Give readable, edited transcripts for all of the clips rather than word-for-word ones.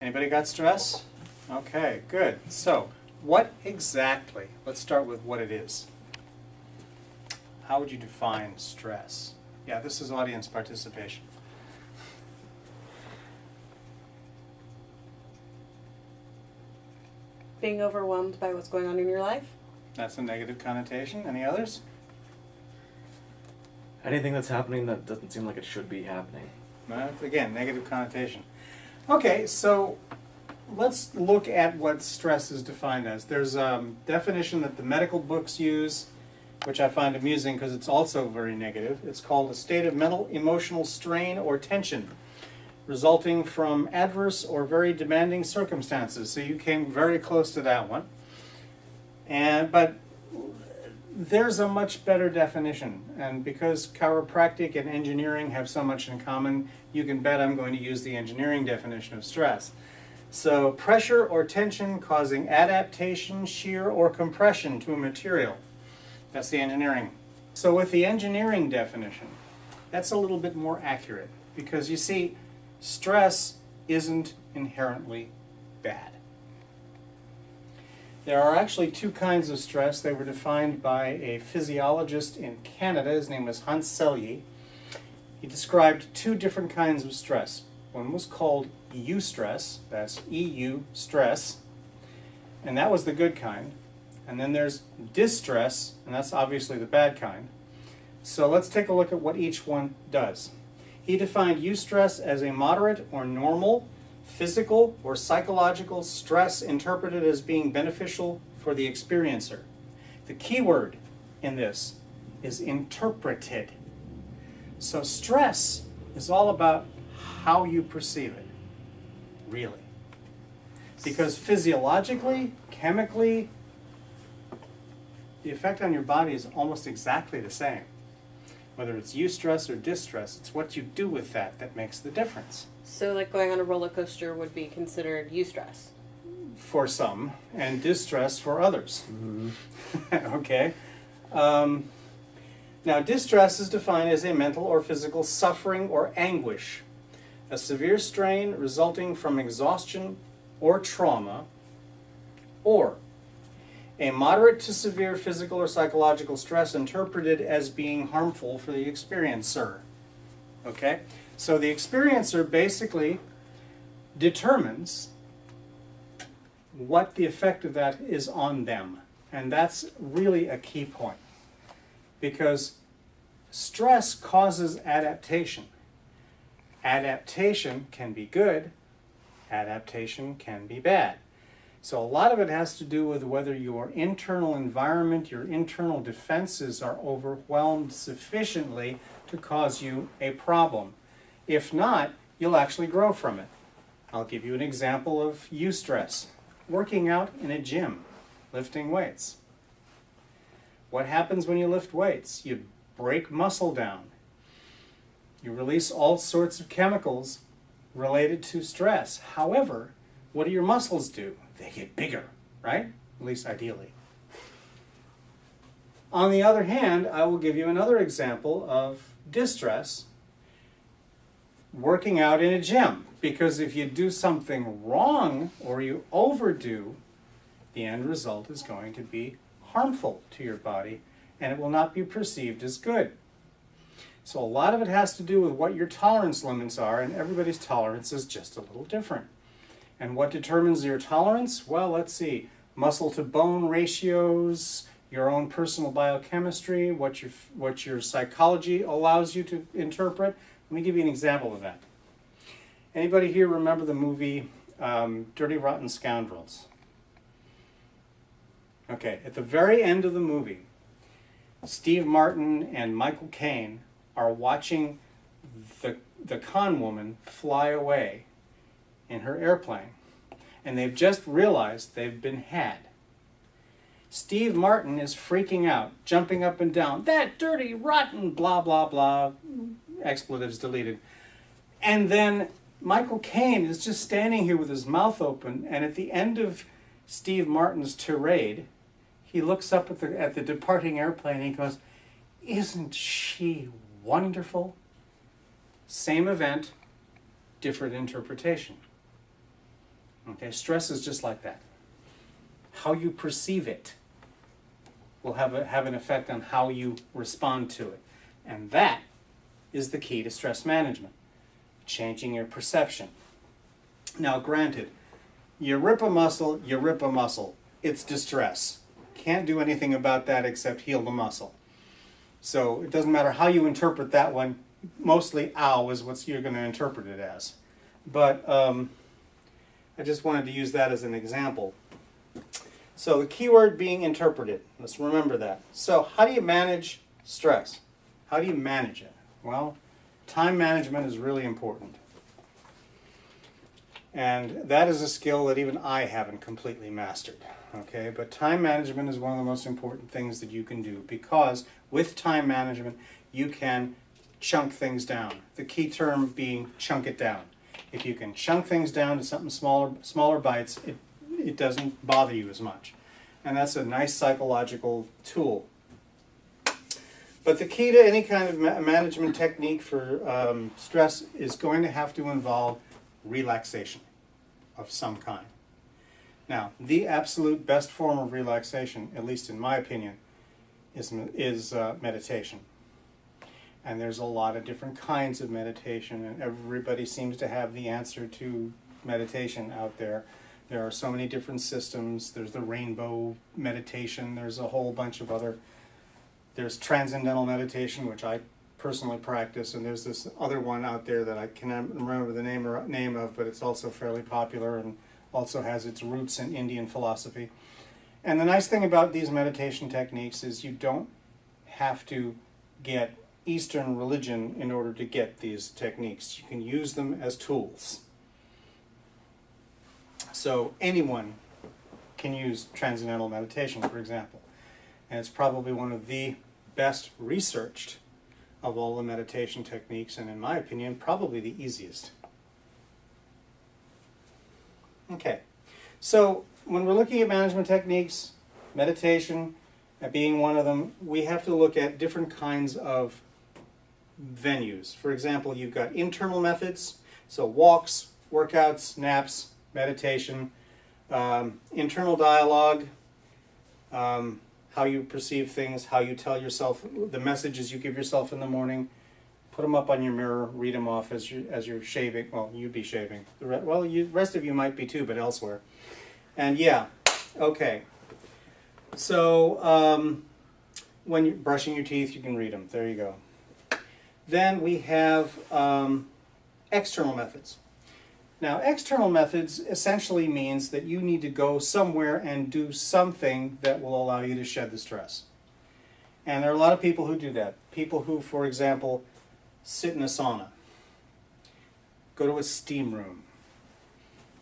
Anybody got stress? Okay, good. So, what exactly? Let's start with what it is. How would you define stress? Yeah, this is audience participation. Being overwhelmed by what's going on in your life? That's a negative connotation. Any others? Anything that's happening that doesn't seem like it should be happening. Again, negative connotation. Okay, so let's look at what stress is defined as. There's a definition that the medical books use, which I find amusing because it's also very negative. It's called a state of mental, emotional strain or tension resulting from adverse or very demanding circumstances. So you came very close to that one. But there's a much better definition. And because chiropractic and engineering have so much in common, you can bet I'm going to use the engineering definition of stress. So pressure or tension causing adaptation, shear, or compression to a material. That's the engineering. So with the engineering definition, that's a little bit more accurate because you see, stress isn't inherently bad. There are actually two kinds of stress. They were defined by a physiologist in Canada. His name was Hans Selye. He described two different kinds of stress. One was called eustress, that's EU stress, and that was the good kind. And then there's distress, and that's obviously the bad kind. So let's take a look at what each one does. He defined eustress as a moderate or normal physical or psychological stress interpreted as being beneficial for the experiencer. The key word in this is interpreted. So stress is all about how you perceive it, really. Because physiologically, chemically, the effect on your body is almost exactly the same. Whether it's eustress or distress, it's what you do with that makes the difference. So like going on a roller coaster would be considered eustress? For some, and distress for others. Mm-hmm. Okay? Now, distress is defined as a mental or physical suffering or anguish, a severe strain resulting from exhaustion or trauma, or a moderate to severe physical or psychological stress interpreted as being harmful for the experiencer. Okay? So the experiencer basically determines what the effect of that is on them. And that's really a key point. Because stress causes adaptation. Adaptation can be good. Adaptation can be bad. So a lot of it has to do with whether your internal environment, your internal defenses are overwhelmed sufficiently to cause you a problem. If not, you'll actually grow from it. I'll give you an example of eustress. Working out in a gym, lifting weights. What happens when you lift weights? You break muscle down. You release all sorts of chemicals related to stress. However, what do your muscles do? They get bigger, right? At least ideally. On the other hand, I will give you another example of distress. Working out in a gym. Because if you do something wrong or you overdo, the end result is going to be harmful to your body and it will not be perceived as good. So a lot of it has to do with what your tolerance limits are, and everybody's tolerance is just a little different. And what determines your tolerance? Well, let's see. Muscle to bone ratios, your own personal biochemistry, what your psychology allows you to interpret. Let me give you an example of that. Anybody here remember the movie Dirty Rotten Scoundrels? Okay, at the very end of the movie, Steve Martin and Michael Caine are watching the con woman fly away in her airplane. And they've just realized they've been had. Steve Martin is freaking out, jumping up and down. That dirty, rotten, blah, blah, blah. Expletives deleted. And then Michael Caine is just standing here with his mouth open, and at the end of Steve Martin's tirade, he looks up at the departing airplane and he goes, "Isn't she wonderful?" Same event, different interpretation. Okay, stress is just like that. How you perceive it will have an effect on how you respond to it. And that is the key to stress management, changing your perception. Now, granted, you rip a muscle, you rip a muscle. It's distress. Can't do anything about that except heal the muscle. So it doesn't matter how you interpret that one. Mostly, ow is what you're going to interpret it as. But I just wanted to use that as an example. So the keyword being interpreted. Let's remember that. So how do you manage stress? How do you manage it? Well, time management is really important. And that is a skill that even I haven't completely mastered. Okay, but time management is one of the most important things that you can do, because with time management you can chunk things down. The key term being chunk it down. If you can chunk things down to something smaller bites, it doesn't bother you as much. And that's a nice psychological tool. But the key to any kind of management technique for stress is going to have to involve relaxation of some kind. Now, the absolute best form of relaxation, at least in my opinion, is meditation. And there's a lot of different kinds of meditation, and everybody seems to have the answer to meditation out there. There are so many different systems. There's the rainbow meditation. There's a whole bunch of other. There's transcendental meditation, which I personally practice, and there's this other one out there that I cannot remember the name of, but it's also fairly popular and also has its roots in Indian philosophy. And the nice thing about these meditation techniques is you don't have to get Eastern religion in order to get these techniques. You can use them as tools. So anyone can use transcendental meditation, for example. And it's probably one of the best researched of all the meditation techniques, and in my opinion, probably the easiest. Okay, so when we're looking at management techniques, meditation being one of them, we have to look at different kinds of venues. For example, you've got internal methods, so walks, workouts, naps, meditation, internal dialogue, how you perceive things, how you tell yourself, the messages you give yourself in the morning. Put them up on your mirror, read them off as you're shaving. Well, you'd be shaving. The rest of you might be too, but elsewhere. And yeah, okay. So when you're brushing your teeth, you can read them. There you go. Then we have external methods. Now, external methods essentially means that you need to go somewhere and do something that will allow you to shed the stress. And there are a lot of people who do that. People who, for example, sit in a sauna, go to a steam room,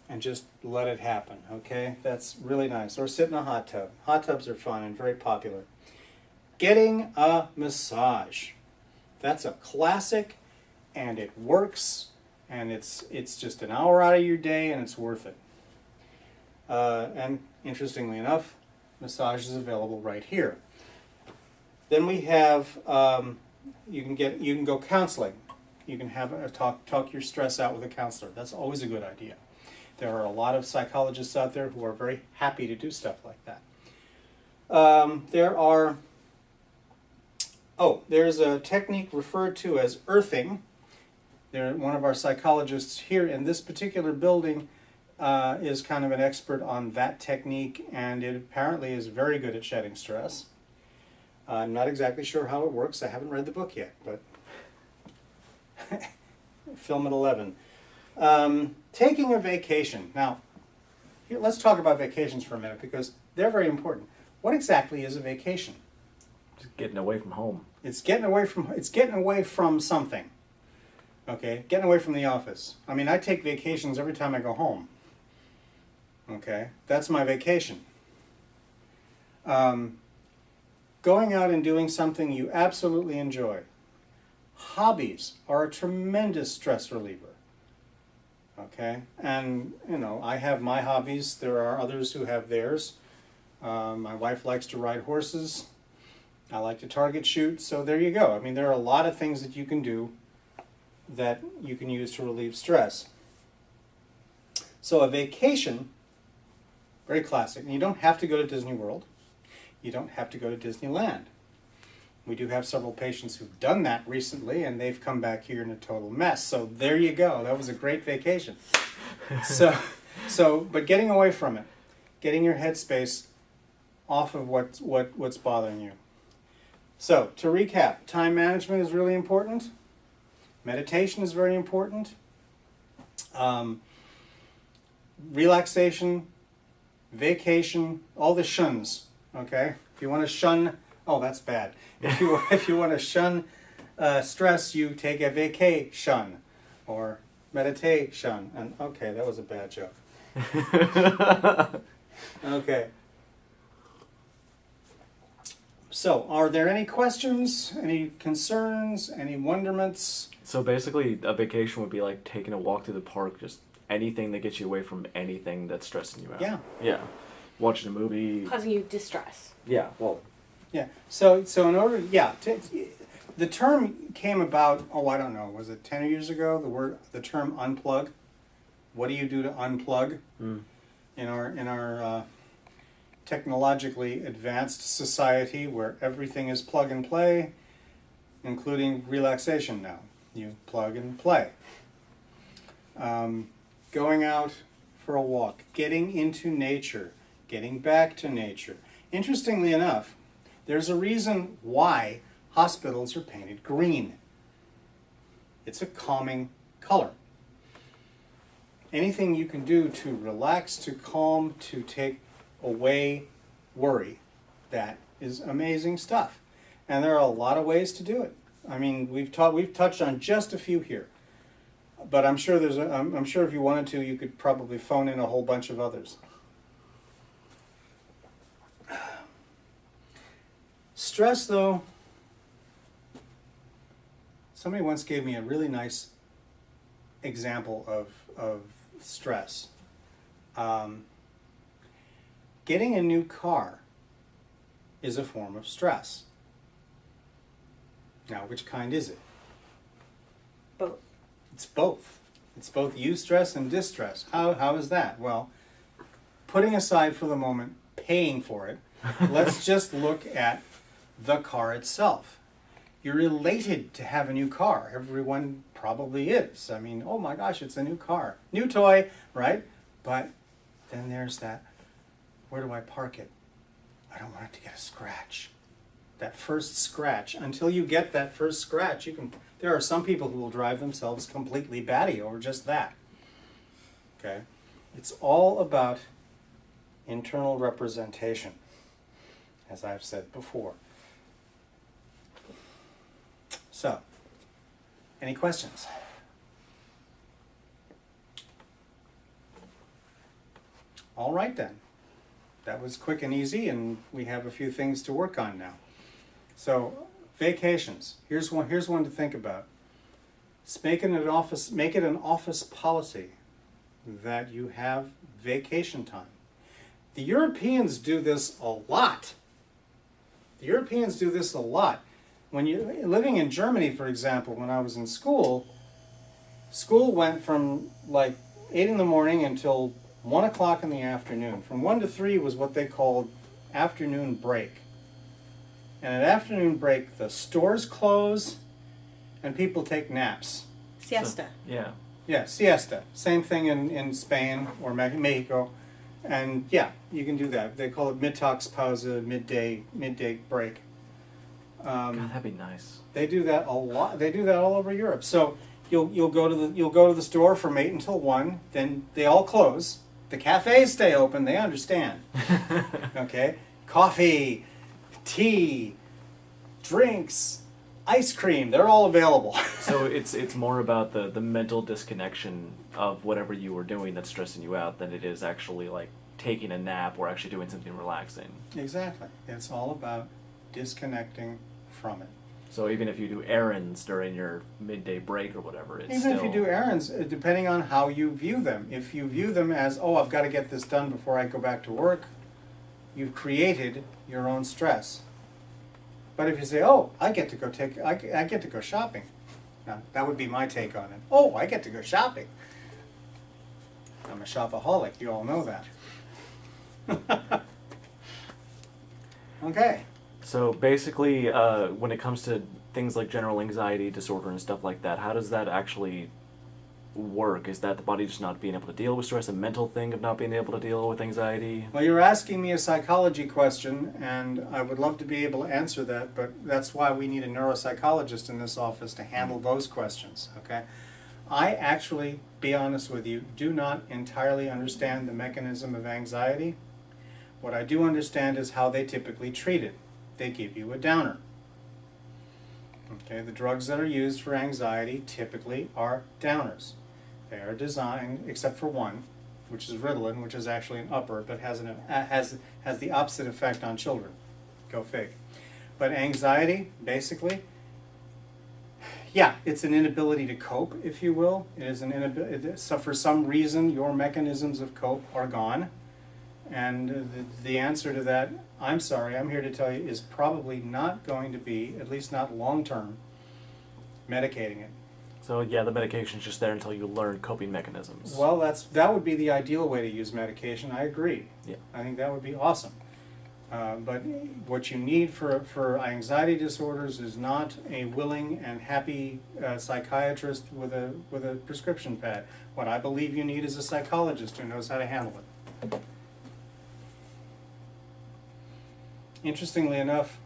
and just let it happen, okay? That's really nice. Or sit in a hot tub. Hot tubs are fun and very popular. Getting a massage. That's a classic, and it works. And it's just an hour out of your day, and it's worth it. And interestingly enough, massage is available right here. Then we have you can go counseling. You can have a talk your stress out with a counselor. That's always a good idea. There are a lot of psychologists out there who are very happy to do stuff like that. There's a technique referred to as earthing. One of our psychologists here in this particular building is kind of an expert on that technique, and it apparently is very good at shedding stress. I'm not exactly sure how it works. I haven't read the book yet, but film at 11. Taking a vacation. Now, here, let's talk about vacations for a minute, because they're very important. What exactly is a vacation? Just getting away from home. It's getting away from something. Okay, getting away from the office. I mean, I take vacations every time I go home. Okay, that's my vacation. Going out and doing something you absolutely enjoy. Hobbies are a tremendous stress reliever. Okay, and I have my hobbies. There are others who have theirs. My wife likes to ride horses. I like to target shoot. So there you go. I mean, there are a lot of things that you can do that you can use to relieve stress. So a vacation, very classic, and you don't have to go to Disney World. You don't have to go to Disneyland. We do have several patients who've done that recently, and they've come back here in a total mess. So there you go. That was a great vacation. But getting away from it, getting your headspace off of what's bothering you. So to recap, time management is really important. Meditation is very important. Relaxation, vacation, all the shuns. Okay, if you want to shun, oh, that's bad. If you want to shun stress, you take a vacation or meditation. And okay, that was a bad joke. Okay. So, are there any questions, any concerns, any wonderments? So basically, a vacation would be like taking a walk through the park, just anything that gets you away from anything that's stressing you out. Yeah. Yeah. Watching a movie. Causing you distress. Yeah, well. Yeah. So in order, yeah, the term came about. Oh, I don't know. Was it 10 years ago? The term unplug. What do you do to unplug? In our technologically advanced society where everything is plug and play, including relaxation now. You plug and play. Going out for a walk, getting into nature, getting back to nature. Interestingly enough, there's a reason why hospitals are painted green. It's a calming color. Anything you can do to relax, to calm, to take away worry, that is amazing stuff. And there are a lot of ways to do it. I mean, we've touched on just a few here, but I'm sure I'm sure if you wanted to, you could probably phone in a whole bunch of others. Stress, though, somebody once gave me a really nice example of stress. Getting a new car is a form of stress. Now, which kind is it? Both. It's both. It's both eustress and distress. How is that? Well, putting aside for the moment paying for it, let's just look at the car itself. You're elated to have a new car. Everyone probably is. I mean, oh my gosh, it's a new car. New toy, right? But then there's that, where do I park it? I don't want it to get a scratch. That first scratch, until you get that first scratch, there are some people who will drive themselves completely batty over just that. Okay? It's all about internal representation, as I've said before. So, any questions? All right then. That was quick and easy, and we have a few things to work on now. So, vacations. Here's one to think about. Make it an office policy that you have vacation time. The Europeans do this a lot. When you're living in Germany, for example, when I was in school went from like 8 in the morning until 1 o'clock in the afternoon. From 1 to 3 was what they called afternoon break. And at afternoon break, the stores close and people take naps. Siesta. Yeah, siesta. Same thing in Spain or Mexico. And yeah, you can do that. They call it Mittagspause, midday break. God, that'd be nice. They do that a lot. They do that all over Europe. So you'll go to the store from 8 until 1. Then they all close. The cafes stay open. They understand. Okay, coffee, tea, drinks, ice cream. They're all available. So it's more about the mental disconnection of whatever you were doing that's stressing you out than it is actually like taking a nap or actually doing something relaxing. Exactly. It's all about disconnecting from it. So even if you do errands during your midday break or whatever, it's Even if you do errands, depending on how you view them. If you view them as, oh, I've got to get this done before I go back to work, you've created your own stress. But if you say, oh, I get to go shopping. Now, that would be my take on it. Oh, I get to go shopping. I'm a shopaholic, you all know that. Okay. So basically, when it comes to things like general anxiety disorder and stuff like that, how does that actually work? Is that the body just not being able to deal with stress, a mental thing of not being able to deal with anxiety? Well, you're asking me a psychology question, and I would love to be able to answer that, but that's why we need a neuropsychologist in this office to handle those questions, okay? I actually, be honest with you, do not entirely understand the mechanism of anxiety. What I do understand is how they typically treat it. They give you a downer. Okay, the drugs that are used for anxiety typically are downers. They are designed, except for one, which is Ritalin, which is actually an upper, but has the opposite effect on children. Go fig. But anxiety, basically, yeah, it's an inability to cope, if you will. It is an inability. So for some reason, your mechanisms of cope are gone, and the answer to that, I'm sorry, I'm here to tell you, is probably not going to be, at least not long term, medicating it. So yeah, the medication's just there until you learn coping mechanisms. Well, that would be the ideal way to use medication. I agree. Yeah. I think that would be awesome. But what you need for anxiety disorders is not a willing and happy psychiatrist with a prescription pad. What I believe you need is a psychologist who knows how to handle it. Interestingly enough,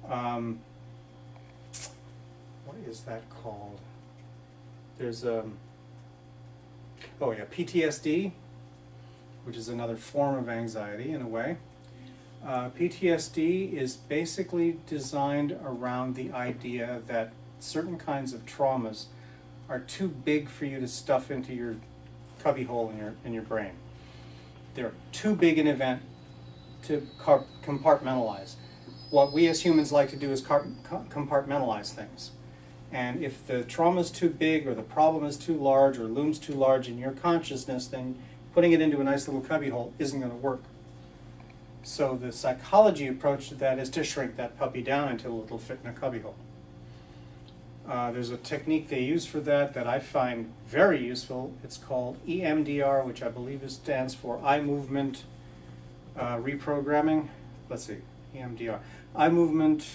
what is that called? There's PTSD, which is another form of anxiety in a way. PTSD is basically designed around the idea that certain kinds of traumas are too big for you to stuff into your cubbyhole in your brain. They're too big an event to compartmentalize. What we as humans like to do is compartmentalize things. And if the trauma is too big or the problem is too large or looms too large in your consciousness, then putting it into a nice little cubbyhole isn't going to work. So the psychology approach to that is to shrink that puppy down until it'll fit in a cubbyhole. There's a technique they use for that I find very useful. It's called EMDR, which I believe stands for eye movement reprogramming. Let's see, EMDR. Eye movement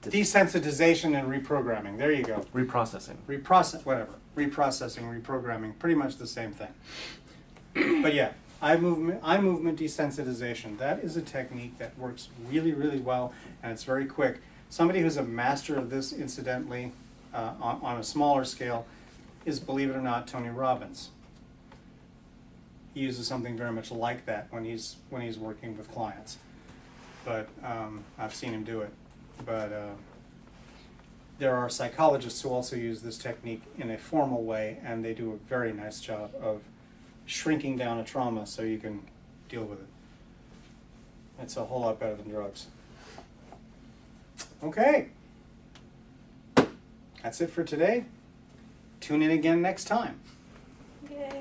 desensitization and reprogramming. There you go. Reprocessing. Reprocessing, reprogramming, pretty much the same thing. But yeah, eye movement desensitization. That is a technique that works really, really well, and it's very quick. Somebody who's a master of this, incidentally, on a smaller scale, is, believe it or not, Tony Robbins. He uses something very much like that when he's working with clients. But I've seen him do it. But there are psychologists who also use this technique in a formal way, and they do a very nice job of shrinking down a trauma so you can deal with it. It's a whole lot better than drugs. Okay. That's it for today. Tune in again next time. Yay.